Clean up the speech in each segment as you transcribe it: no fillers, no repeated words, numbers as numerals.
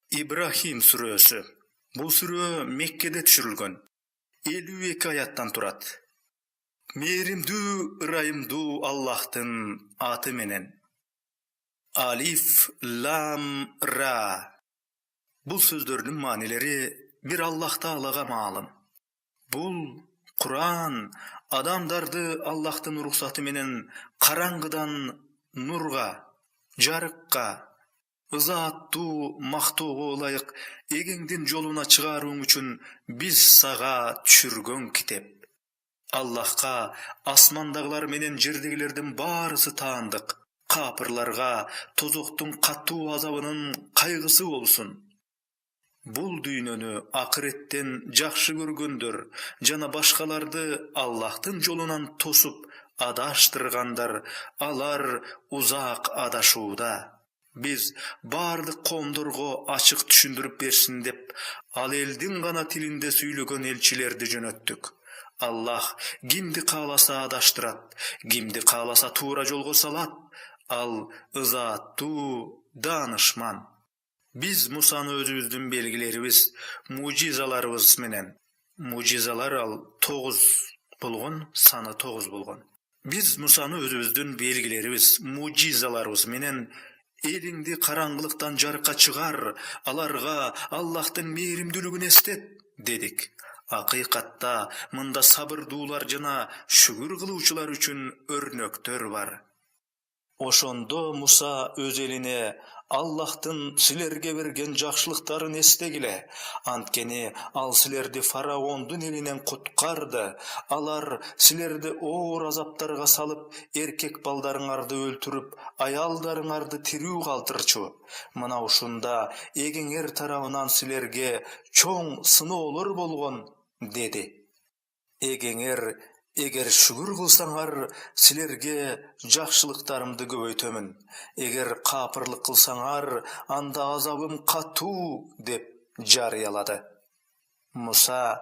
Ибрахим сүрөсү. Бул сүрө Меккеде түшүрүлгөн. 52 аяттан турат. Мээримдүү, ырайымдуу Аллахтын аты менен. Алиф, лам, ра. Бул сөздөрдүн маанилери бир Аллах Таалага маалым. Бул Куран адамдарды Аллахтын уруксаты менен караңгыдан нурга, жарыкка, ызааттуу мактоого ылайык эгеңдин жолуна чыгарууң үчүн биз сага түшүргөн китеп. Аллахка асмандагылар менен жердегилердин баарысы таандык. Капырларга тозоктун катуу азабынын кайгысы болсун. Бул дүйнөнү акыреттен жакшы көргөндөр жана башкаларды Аллахтын жолунан тосуп адаштыргандар, алар узак адашууда. Биз бардык коомдорго ачык түшүндүрүп берсин деп, ал элдин гана тилинде сүйлөгөн элчилерди жөнөттүк. Аллах кимди кааласа адаштырат, кимди кааласа туура жолго салат. Ал ызааттуу, даанышман. Биз Мусаны өзүбүздүн белгилерибиз, мужизаларыбыз менен. Мужизалар ал 9 болгон, саны 9 болгон. Биз Мусаны өзүбүздүн белгилерибиз, мужизаларыбыз менен элиңди караңгылыктан жарыкка чыгар, аларга Аллахтын мээримдүүлүгүн эстет, дедик. Акыйкатта мында сабырдуулар жана шүгүр кылуучулар үчүн өрнөктөр бар. Ошондо Муса өз элине Аллахтын силерге берген жакшылыктарын эстегиле. Анткени ал силерди фараондун элинен куткарды. Алар силерди оор азаптарга салып, эркек балдарыңарды өлтүрүп, аялдарыңарды тирүү калтырчу. Мына ушунда эгеңер тарабынан силерге чоң сыноолор болгон, деди. Эгер шүгүр кылсаңар, силерге жакшылыктарымды көбөйтөмүн. Эгер капырлык кылсаңар, анда азабым катуу, деп жарыялады. Муса: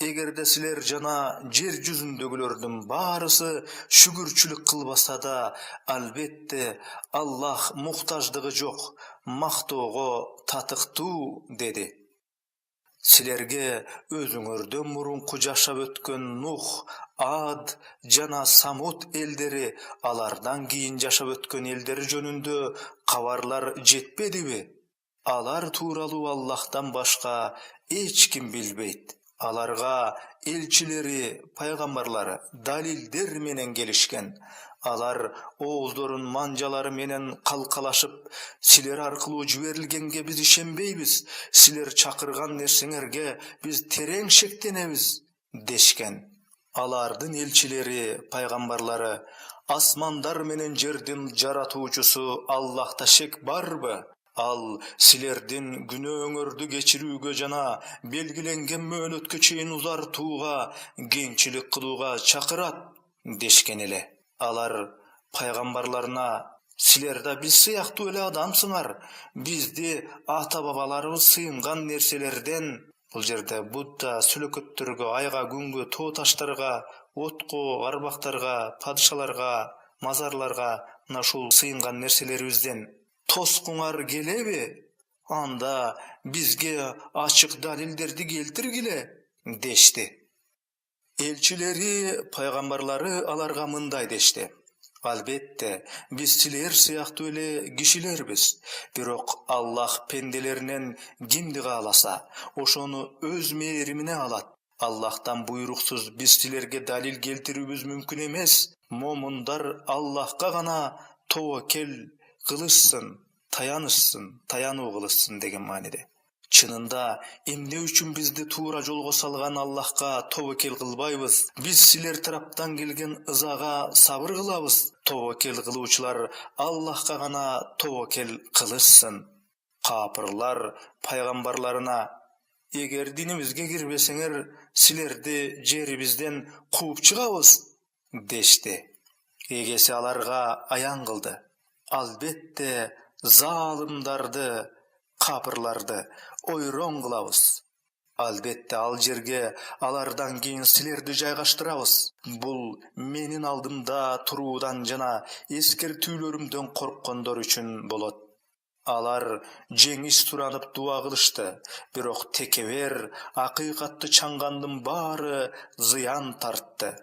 эгерде силер жана жер жүзүндөгүлөрдүн баарысы шүгүрчүлүк кылбаса да, албетте Аллах муктаждыгы жок, мактоого татыктуу, деди. Силерге өзүңөрдөн мурунку жашап өткөн Нух, Ад жана Самут элдери, алардан кийин жашап өткөн элдер жөнүндө кабарлар жетпедиби? Алар тууралуу Аллахтан башка эч ким билбейт. Аларга элчилери, пайгамбарлары далилдер менен келишкен. Алар ооздорун манжалары менен калкалашып, силер аркылуу жиберилгенге биз ишенбейбиз, силер чакырган нерсеңерге биз терең шектенебиз, дешкен. Алардын элчилери, пайгамбарлары: асмандар менен жердин жаратуучусу Аллахта шек барбы? Ал силердин күнөөңөрдү кечирүүгө жана белгиленген мөөнөткө чейин узартууга, кеңчилик кылууга чакырат, дешкен эле. Алар пайгамбарларына: силер да биз сыяктуу эле адамсыңар, бизди ата-бабаларыбыз сыйынган нерселерден, бул жерде Будда, сүлөкөттөргө, айга, күнгө, тоо таштарга, отко, арбактарга, падышаларга, мазарларга, мына ушул сыйынган нерселерибизден тоскуңар келеби? Анда бизге ачык далилдерди келтиргиле, дешти. Элчилери, пайгамбарлары аларга мындай дешти: албетте, биз силер сыяктуу эле кишилербиз. Бирок Аллах пенделеринен кимди кааласа, ошону өз мээримине алат. Аллахтан буйруксуз биз силерге далил келтирүүбүз мүмкүн эмес. Момундар Аллахка гана тобокел кылышсын, таянуу кылышсын деген мааниде. Чынында, эмне үчүн бизди туура жолго салган Аллахка тобокел кылбайбыз? Биз силер тараптан келген ызага сабыр кылабыз. Тобокел кылуучулар Аллахка гана тобокел кылышсын. Капырлар пайгамбарларына: эгер динимизге кирбесеңер, силерди жерибизден кууп чыгабыз, дешти. Эгеси аларга аян кылды: албетте залымдарды, капырларды ойрон кылабыз. Албетте ал жерге алардан кийин силерди жайгаштырабыз. Бул менин алдымда туруудан жана эскертүүлөрүмдөн корккондор үчүн болот. Алар жеңиш суранып дуа кылышты, бирок текебер акыйкатты чаңгандын баары зыян тартты.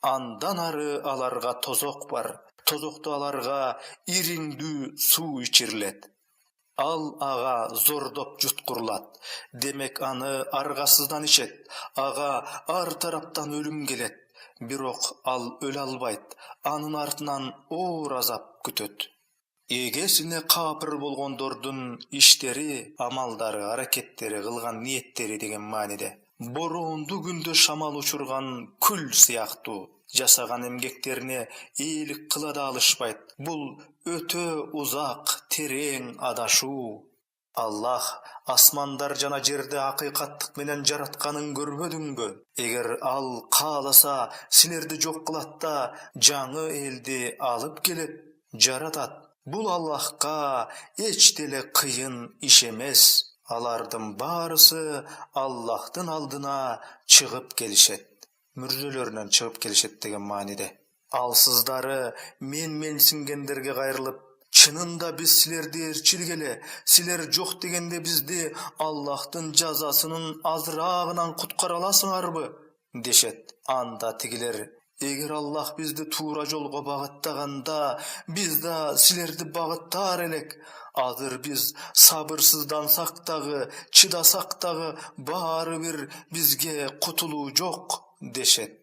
Андан ары аларга тозок бар. Тозокто аларга ириңдүү суу ичирилет. Ал ага зордоп жуткурулат. Демек аны аргасыздан ичет. Ага ар тараптан өлүм келет. Бирок ал өлө албайт. Анын артынан оор азап күтөт. Эгесине капыр болгондордун иштери, амалдары, аракеттери, кылган ниеттери деген мааниде. Бороондуу күндө шамал учурган күл сыяктуу жасаган эмгектерине ээлик кыла да алышпайт. Бул өтө узак, терең адашуу. Аллах асмандар жана жерди акыйкаттык менен жаратканын көрбөдүңбү? Эгер ал кааласа, силерди жок кылат да жаңы элди алып келет, жаратат. Бул Аллахка эч деле кыйын иш эмес. Алардын баарысы Аллахтын алдына чыгып келишет. Мүрзөлөрүнөн чыгып келишет деген мааниде. Ал сыздары менсингендерге кайрылып, чынында биз силерди ээрчилгеле, силер жок дегенде бизди Аллахтын жазасынын азыраагынан куткара аласыңарбы? Дешет. Анда тигилер: эгер Аллах бизди туура жолго багыттаганда, биз да силерди багыттаар элек. Азыр биз сабырсыздансак дагы, чыдасак дагы, баары бир бизге кутулуу жок, дешет.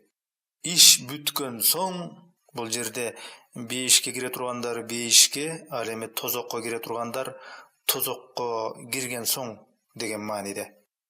Иш бүткөн соң, бул жерде бейишке кире тургандар бейишке, ал эми тозокко кире тургандар тозокко кирген соң деген мааниде.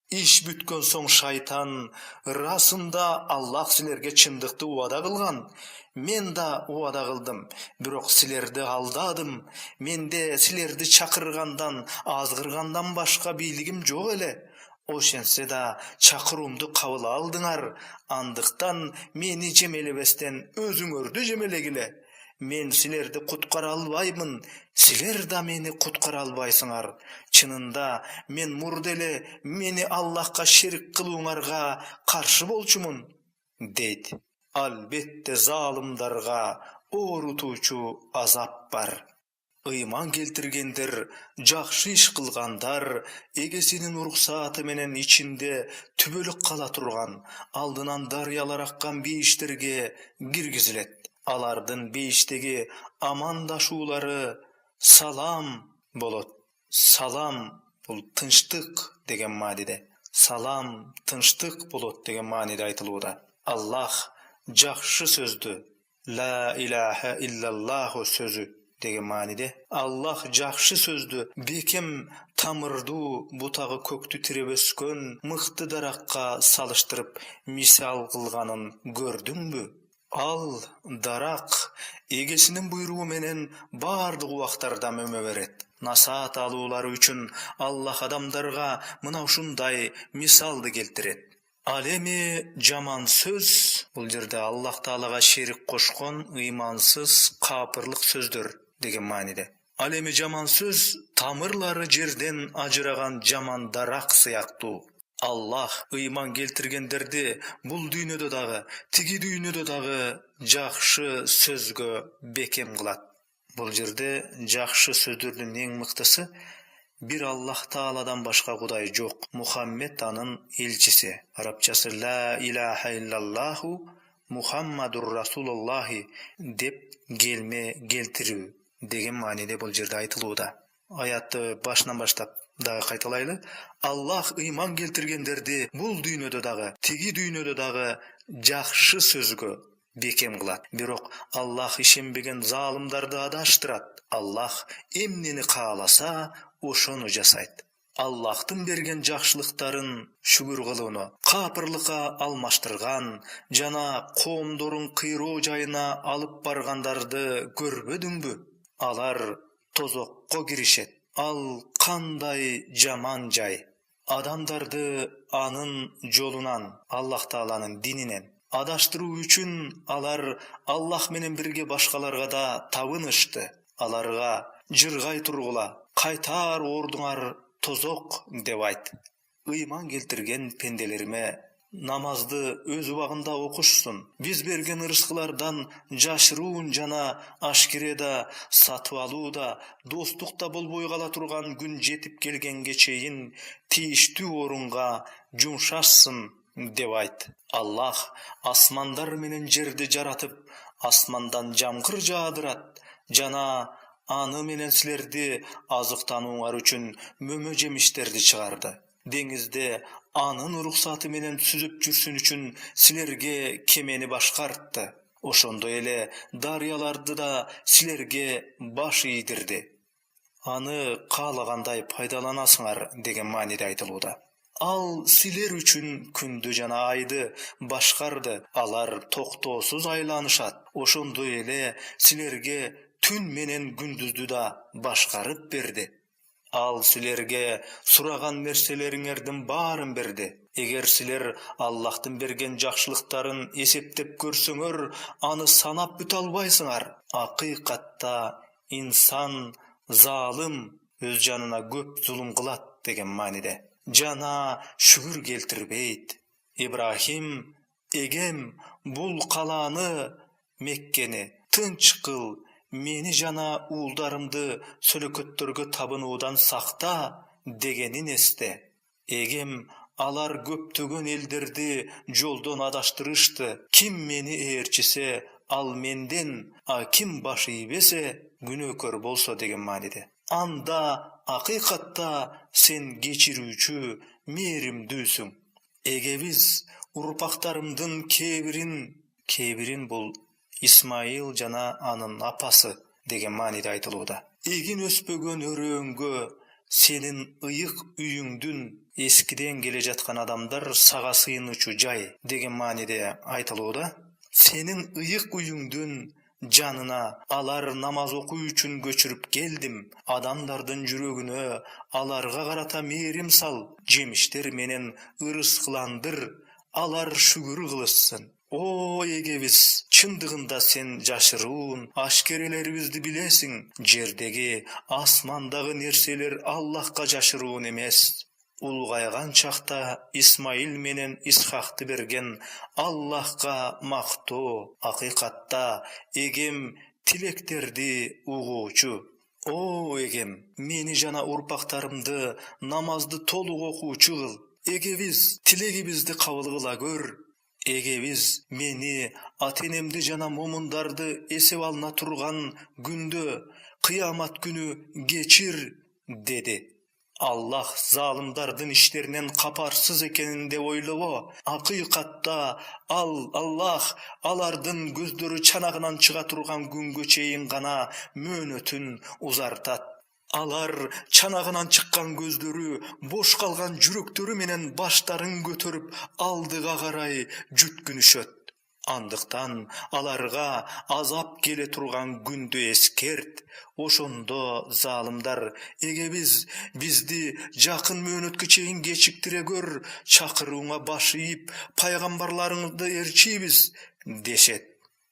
Иш бүткөн соң шайтан: расында Аллах силерге чындыкты убада кылган. Мен да убада кылдым, бирок силерди алдадым. Менде силерди чакыргандан, азгыргандан башка бийлигим жок эле. Ошентсе да чакыруумду кабыл алдыңар. Андыктан мени жемелебестен өзүңөрдү жемелегиле. Мен силерди куткара албаймын, силер да мени куткара албайсыңар. Чынында мен мурда эле мени Аллахка шерик кылууңарга каршы болчумун, дейт. Албетте залымдарга оорутуучу азап бар. Ыйман келтиргендер, жакшы иш кылгандар, эгесинин уруксаты менен ичинде түбөлүк кала турган, алдынан дарыялар аккан бейиштерге киргизилет. Алардын бейиштеги амандашуулары салам болот. Салам бул тынчтык деген мааниде. Салам тынчтык болот деген мааниде айтылууда. Аллах жакшы сөздү, ла илаха иллаллаху сөзү деген мааниде. Аллах жакшы сөздү бекем тамырдуу, бутагы көктү тиреп өскөн мыкты даракка салыштырып мисал кылганын көрдүңбү? Ал дарак эгесинин буйругу менен баардык убактарда мөмө берет. Насаат алуулары үчүн Аллах адамдарга мына ушундай мисалды келтирет. Ал эми жаман сөз, бул жерде Аллах Таалага шерик кошкон ыймансыз капырлык сөздөр деген мааниде. Ал эми жаман сөз тамырлары жерден ажыраган жаман дарак сыяктуу. Аллах ыйман келтиргендерди бул дүйнөдө дагы, тиги дүйнөдө дагы жакшы сөзгө бекем кылат. Бул жерде жакшы сөздөрдүн эң мыктысы бир Аллах Тааладан башка Кудай жок. Мухаммед анын элчиси. Арабчасы ла илаха иллаллаху Мухаммадур Расулуллахи деп келме келтирүү деген мааниде бул жерде айтылууда. Аятты башынан баштап дагы кайталайлы. Аллах ыйман келтиргендерди бул дүйнөдө дагы, тиги дүйнөдө дагы жакшы сөзгө бекем кылат. Бирок Аллах ишенбеген залымдарды адаштырат. Аллах эмнени кааласа, ошону жасайт. Аллахтын берген жакшылыктарын шүгүр кылууну капырлыкка алмаштырган жана коомдорун кыйроо жайына алып баргандарды көрбөдүңбү? Алар тозокко киришет. Ал кандай жаман жай. Адамдарды анын жолунан, Аллах Тааланын дининен адаштыруу үчүн алар Аллах менен бирге башкаларга да табынышты. Аларга жыргай тургула, кайтаар ордуңар тозок деп айт. Ыйман келтирген пенделериме, Namazды өз убагында окушсун. Биз берген ырыскылардан жашыруун жана ашкереда, сатып алууда, достукта болбой кала турган күн жетип келгенге чейин тийиштүү орунга жумшашсын деп айт. Аллах асмандар менен жерди жаратып, асмандан жамгыр жаадырат жана аны менен силерди азыктанууңар үчүн мөмө жемиштерди чыгарды. Деңизде анын уруксаты менен сүзүп жүрсүн үчүн силерге кемени башкартты. Ошондой эле дарыяларды да силерге баш ийдирди. Аны каалагандай пайдаланасыңар деген мааниде айтылууда. Ал силер үчүн күндү жана айды башкарды. Алар токтоосуз айланышат. Ошондой эле силерге түн менен күндүздү да башкарып берди. Ал силерге сураган нерселериңердин баарын берди. Эгер силер Аллахтын берген жакшылыктарын эсептеп көрсөңөр, аны санап бүтө албайсыңар. Акыйкатта инсан залым, өз жанына көп зулум кылат деген мааниде. Жана шүгүр келтирбейт. Ибрахим: эгем бул калааны, Меккени тынч кыл, мени жана уулдарымды сөлөкөттөргө табынуудан сакта дегенин эсте. Эгем алар көптөгөн элдерди жолдон адаштырышты. Ким мени ээрчисе, ал менден, а ким баш ийбесе, күнөөкөр болсо деген мааниде. Анда акыйкатта сен кечирүүчү, мээримдүүсүң. Эгебиз урпактарымдын кебирин бул Исмаил жана анын апасы деген мааниде айтылууда. Эгин өспөгөн өрөөңгө сенин ыйык үйүңдүн, эскиден келе жаткан адамдар сага сыйынуучу жай деген мааниде айтылууда. Сенин ыйык үйүңдүн жанына алар намаз окуу үчүн көчүрүп келдим. Адамдардын жүрөгүнө аларга карата мээрим сал, жемиштер менен ырыскыландыр, алар шүгүр кылышсын. О эгебиз, чындыгында сен жашыруун, ашкерелерибизди билесиң. Жердеги, асмандагы нерселер Аллахка жашыруун эмес. Улгайган чакта Исмаил менен Исхакты берген Аллахка мактоо. Акыйкатта эгем тилектерди угуучу. О эгем, мени жана урпактарымды намазды толук окуучу кыл. Эгебиз тилегибизди кабыл кыла көр. Эгебиз мени, ата-энемди жана момундарды эсеп алына турган күндө, кыямат күнү кечир деди. Аллах залымдардын иштеринен капарсыз экенин деп ойлобо. Акыйкатта Аллах алардын көздөрү чанагынан чыга турган күнгө чейин гана мөөнөтүн узартат. Алар чанагынан чыккан көздөрү, бош калган жүрөктөрү менен баштарын көтөрүп алдыга карай жүткүнүшөт. Андыктан аларга азап келе турган күндү эскерт. Ошондо залымдар: эгебиз бизди жакын мөөнөткө чейин кечиктире көр, чакырууңа баш ийип, пайгамбарларыңды ээрчийбиз дешет.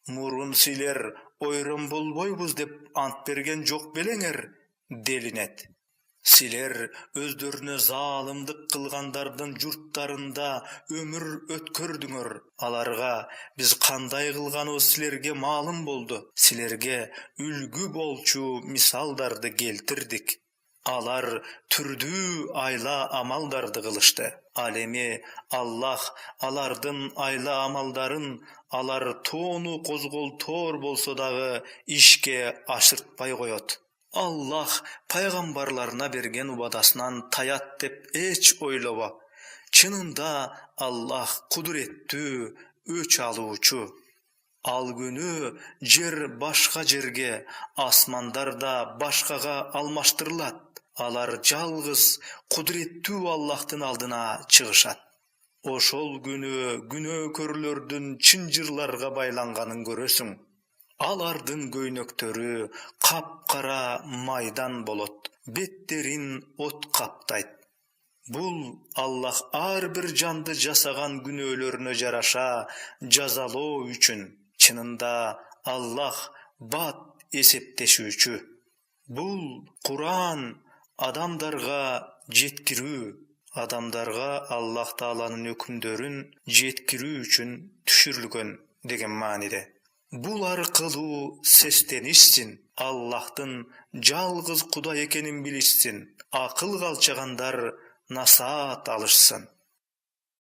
Мурун силер ойрон болбойбуз деп ант берген жок белеңер делинет. Силер өздөрүнө залымдык кылгандардын журттарында өмүр өткөрдүңөр. Аларга биз кандай кылганыбыз силерге маалым болду. Силерге үлгү болчу мисалдарды келтирдик. Алар түрдүү айла амалдарды кылышты. Ал эми Аллах алардын айла амалдарын алар тоону козголтоор болсо дагы ишке ашыртпай коет. Аллах пайгамбарларына берген убадасынан таят деп эч ойлобо. Чынында Аллах кудуреттүү, өч алуучу. Ал күнү жер башка жерге, асмандар да башкага алмаштырылат. Алар жалгыз кудуреттүү Аллахтын алдына чыгышат. Ошол күнү күнөөкөрлөрдүн чын жырларга байланганын көрөсүң. Алардын көйнөктөрү капкара майдан болот, беттерин от каптайт. Бул Аллах ар бир жанды жасаган күнөөлөрүнө жараша жазалоо үчүн. Чынында Аллах бат эсептешүүчү. Бул Кур'ан адамдарга жеткирүү, Adamdarga Allah Taala'nın ökümdörün jetkirүү üçin düşürilgen degen manide. Bul arkılуу sestenişsin, Allah'tın жалгыз Kuday ekenin bilişsin, akıl kalçagandar nasaat alışsın.